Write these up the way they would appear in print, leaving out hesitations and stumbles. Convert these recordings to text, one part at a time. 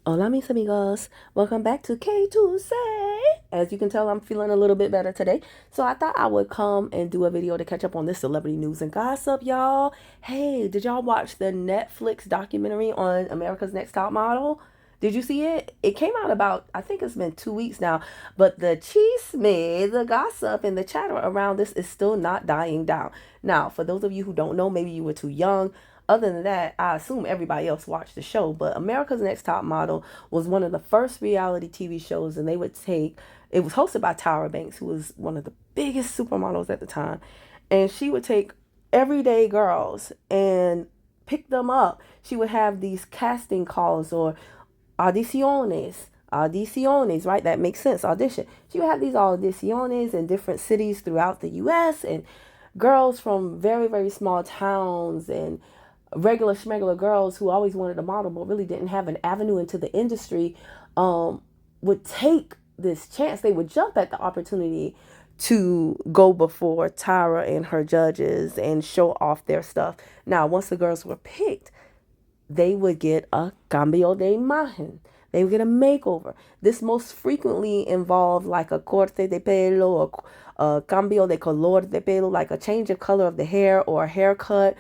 Hola, mis amigos. Welcome back to K2 Say. As you can tell, I'm feeling a little bit better today. So I thought I would come and do a video to catch up on this celebrity news and gossip, y'all. Hey, did y'all watch the Netflix documentary on America's Next Top Model? Did you see it? It came out about, I think it's been 2 weeks now, but the chisme, the gossip, and the chatter around this is still not dying down. Now, for those of you who don't know, maybe you were too young. Other than that, I assume everybody else watched the show, but America's Next Top Model was one of the first reality TV shows, and it was hosted by Tyra Banks, who was one of the biggest supermodels at the time. And she would take everyday girls and pick them up. She would have these casting calls or audiciones, right? That makes sense. Audition. She would have these audiciones in different cities throughout the US, and girls from very, very small towns and regular schmegular girls who always wanted a model but really didn't have an avenue into the industry would take this chance. They would jump at the opportunity to go before Tyra and her judges and show off their stuff. Now, once the girls were picked, they would get a cambio de imagen. They would get a makeover. This most frequently involved like a corte de pelo or a cambio de color de pelo, like a change of color of the hair or a haircut.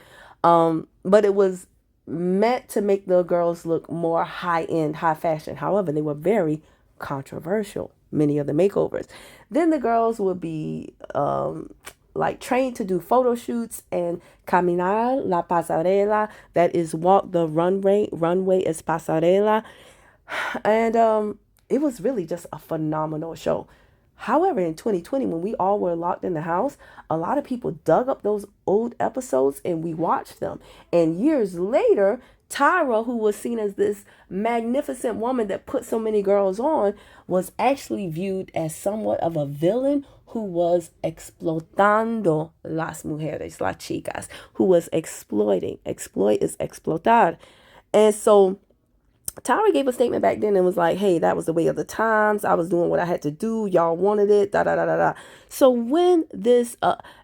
But it was meant to make the girls look more high end, high fashion. However, they were very controversial, many of the makeovers. Then the girls would be like trained to do photo shoots and caminar la pasarela, that is walk the runway. Runway is pasarela. And it was really just a phenomenal show. However, in 2020, when we all were locked in the house, a lot of people dug up those old episodes and we watched them. And years later, Tyra, who was seen as this magnificent woman that put so many girls on, was actually viewed as somewhat of a villain who was explotando las mujeres, las chicas, who was exploiting. Exploit is explotar. And so Tyra gave a statement back then and was like, hey, that was the way of the times. I was doing what I had to do. Y'all wanted it. Da da da da da. So when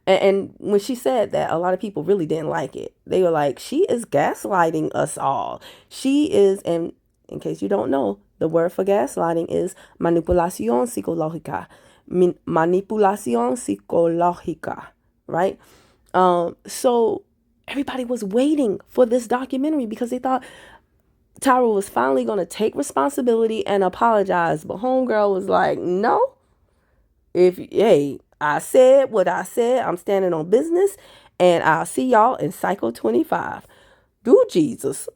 and when she said that, a lot of people really didn't like it. They were like, she is gaslighting us all. She is, and in case you don't know, the word for gaslighting is manipulación psicológica. Manipulación psicológica, right? So everybody was waiting for this documentary because they thought Tyra was finally going to take responsibility and apologize. But Homegirl was like, no, hey, I said what I said. I'm standing on business. And I'll see y'all in Psycho 25. Do Jesus.